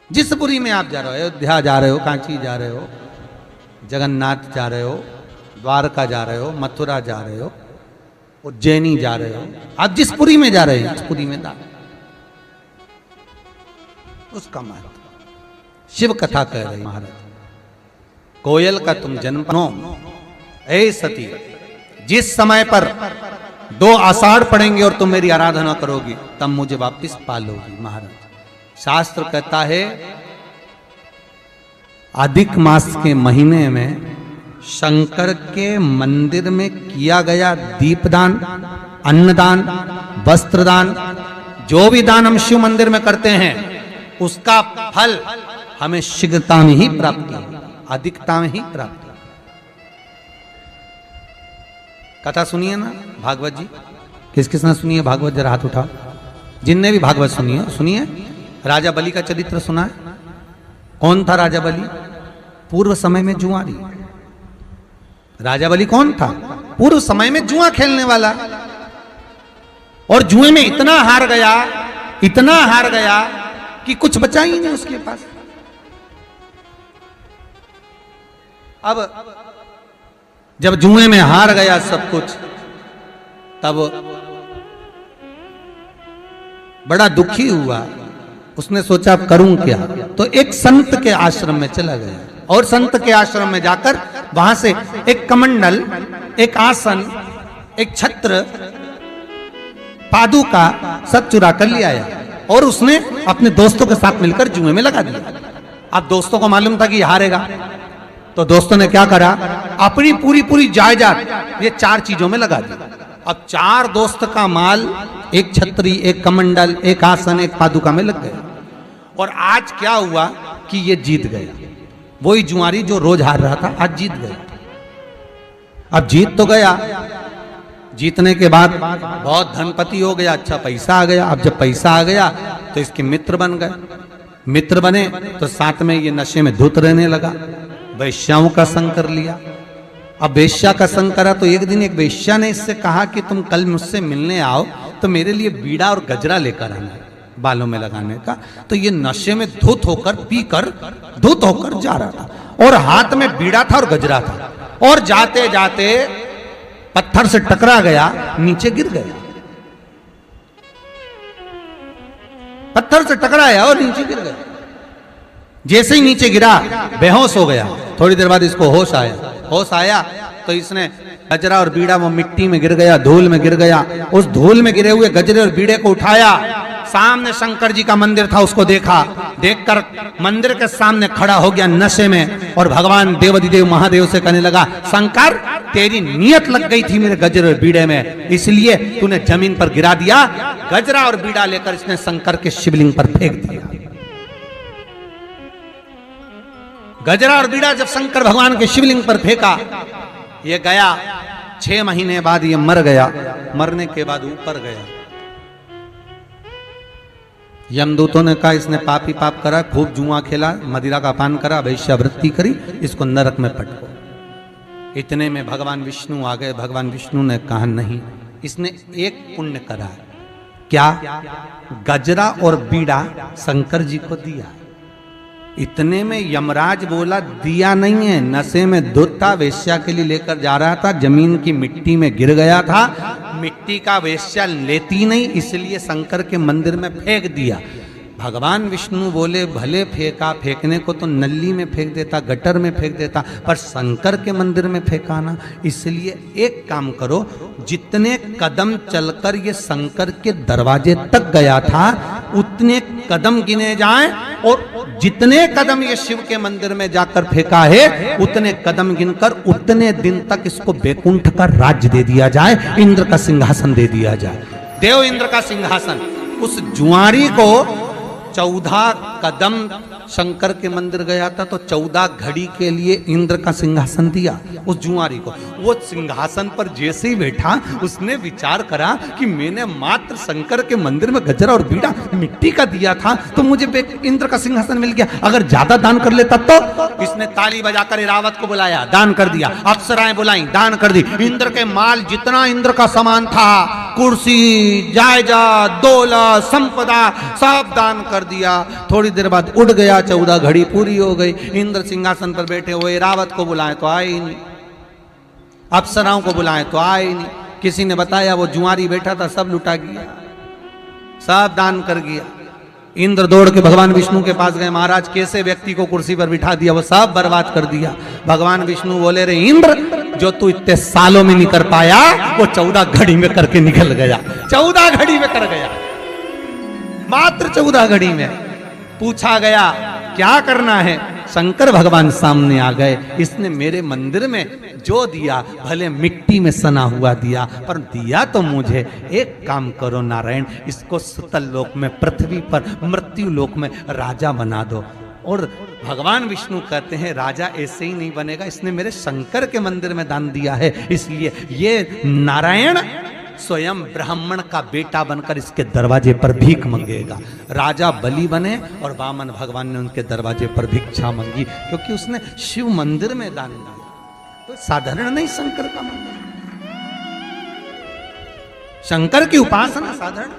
जिस पुरी में आप जा रहे हो, अयोध्या जा रहे हो, कांची जा रहे हो, जगन्नाथ जा रहे हो, द्वारका जा रहे हो, मथुरा जा रहे हो, उज्जैनी जा रहे हो, आप जिस पुरी में जा रहे हो, उस पुरी में दान, उसका महत्व शिव कथा कह रही महाराज। कोयल का तुम जन्म नो, ऐ सती, जिस समय पर 2 आषाढ़ पड़ेंगे और तुम मेरी आराधना करोगी तब मुझे वापस पालोगी। महाराज शास्त्र कहता है अधिक मास के महीने में शंकर के मंदिर में किया गया दीपदान, अन्नदान, वस्त्रदान, जो भी दान हम शिव मंदिर में करते हैं उसका फल हमें शीघ्रता में ही प्राप्त होगा, अधिकता में ही प्राप्त होगा। कथा सुनिए ना भागवत जी, किस किसने सुनी है भागवत? जरा हाथ उठाओ जिनने भी भागवत सुनी है। सुनिए, राजा बलि का चरित्र सुना है? कौन था राजा बलि? पूर्व समय में जुआरी। राजा बलि कौन था? पूर्व समय में जुआ खेलने वाला, और जुए में इतना हार गया, इतना हार गया कि कुछ बचा ही नहीं उसके पास। अब जब जुए में हार गया सब कुछ, तब बड़ा दुखी हुआ। उसने सोचा अब करूं क्या, तो एक संत के आश्रम में चला गया, और संत के आश्रम में जाकर वहां से एक कमंडल, एक आसन, एक छत्र, पादुका सब चुरा कर ले आया, और उसने अपने दोस्तों के साथ मिलकर जुए में लगा दिया। अब दोस्तों को मालूम था कि हारेगा, तो दोस्तों ने क्या करा, अपनी पूरी जायदाद ये 4 चीजों में लगा दी। अब 4 दोस्त का माल, एक छतरी, एक कमंडल, एक आसन, एक पादुका में लग गया। और आज क्या हुआ कि ये जीत गया, वही जुआरी जो रोज हार रहा था आज जीत गया। अब जीत तो गया, जीतने के बाद बहुत धनपति हो गया, अच्छा पैसा आ गया। अब जब पैसा आ गया तो इसके मित्र बन गए, मित्र बने तो साथ में ये नशे में धुत रहने लगा, वैश्याओं का संग कर लिया। अब वेश्या का संग करा तो एक दिन एक वेश्या ने इससे कहा कि तुम कल मुझसे मिलने आओ तो मेरे लिए बीड़ा और गजरा लेकर आना बालों में लगाने का। तो ये नशे में धुत होकर, पीकर धुत होकर जा रहा था, और हाथ में बीड़ा था और गजरा था, और जाते जाते पत्थर से टकरा गया, नीचे गिर गया। पत्थर से टकराया और नीचे गिर गया। जैसे ही नीचे गिरा बेहोश हो गया। थोड़ी देर बाद इसको होश आया। होश आया तो इसने गजरा और बीड़ा वो मिट्टी में गिर गया, धूल में गिर गया। उस धूल में गिरे हुए गजरे और बीड़े को उठाया, सामने शंकर जी का मंदिर था उसको देखा, देखकर मंदिर के सामने खड़ा हो गया नशे में, और भगवान देवाधिदेव महादेव से कहने लगा, शंकर तेरी नियत लग गई थी मेरे गजरे और बीड़े में, इसलिए तूने जमीन पर गिरा दिया। गजरा और बीड़ा लेकर इसने शंकर के शिवलिंग पर फेंक दिया। गजरा और बीड़ा जब शंकर भगवान के शिवलिंग पर फेंका, ये गया। 6 महीने बाद ये मर गया। मरने के बाद ऊपर गया। यमदूतों ने कहा इसने पाप ही पाप करा, खूब जुआ खेला, मदिरा का पान करा, वैश्यावृत्ति करी, इसको नरक में पटको। इतने में भगवान विष्णु आ गए। भगवान विष्णु ने कहा नहीं, इसने एक पुण्य करा। क्या? गजरा और बीड़ा शंकर जी को दिया। इतने में यमराज बोला दिया नहीं है, नशे में धुत था, वेश्या के लिए लेकर जा रहा था, जमीन की मिट्टी में गिर गया था, मिट्टी का वेश्या लेती नहीं, इसलिए शंकर के मंदिर में फेंक दिया। भगवान विष्णु बोले भले फेंका, फेंकने को तो नली में फेंक देता, गटर में फेंक देता, पर शंकर के मंदिर में फेंका ना, इसलिए एक काम करो, जितने कदम चलकर ये शंकर के दरवाजे तक गया था उतने कदम गिने जाएं, और जितने कदम ये शिव के मंदिर में जाकर फेंका है उतने कदम गिनकर उतने दिन तक इसको बैकुंठ का राज्य दे दिया जाए, इंद्र का सिंहासन दे दिया जाए, देव इंद्र का सिंहासन। उस जुआरी को 14 कदम शंकर के मंदिर गया था तो 14 घड़ी के लिए इंद्र का सिंहासन दिया उस जुआरी को। वो सिंहासन पर जैसे ही बैठा उसने विचार करा कि मैंने मात्र शंकर के मंदिर में गजरा और बीड़ा मिट्टी का दिया था तो मुझे इंद्र का सिंहासन मिल गया, अगर ज्यादा दान कर लेता तो। इसने ताली बजाकर इरावत को बुलाया, दान कर दिया, अप्सराएं बुलाई, दान कर दी। इंद्र के माल जितना इंद्र का सामान था कुर्सी, जायदाद, दौलत, संपदा सब दान कर दिया। थोड़ी देर बाद उड़ गया, 14 घड़ी पूरी हो गई। इंद्र सिंहासन पर बैठे हुए, रावत को बुलाए तो आए ही नहीं, अप्सराओं को बुलाए तो आए ही नहीं। किसी ने बताया वो जुआरी बैठा था, सब लुटा गया, सब दान कर गया। इंद्र दौड़ के भगवान विष्णु के पास गए, महाराज कैसे व्यक्ति को कुर्सी पर बिठा दिया, वो सब बर्बाद कर दिया। भगवान विष्णु बोले, रे इंद्र, जो तू इतने सालों में नहीं कर पाया वो 14 घड़ी में करके निकल गया। 14 घड़ी में कर गया, मात्र 14 घड़ी में। पूछा गया क्या करना है, शंकर भगवान सामने आ गए। इसने मेरे मंदिर में जो दिया भले मिट्टी में सना हुआ दिया, पर दिया तो मुझे। एक काम करो नारायण, इसको सुतल लोक में, पृथ्वी पर मृत्यु लोक में राजा बना दो। और भगवान विष्णु कहते हैं राजा ऐसे ही नहीं बनेगा, इसने मेरे शंकर के मंदिर में दान दिया है, इसलिए ये नारायण स्वयं ब्राह्मण का बेटा बनकर इसके दरवाजे पर भीख मांगेगा। राजा बलि बने और वामन भगवान ने उनके दरवाजे पर भिक्षा मांगी, क्योंकि उसने शिव मंदिर में दान दिया। तो साधारण नहीं शंकर का मंदिर, शंकर की उपासना साधारण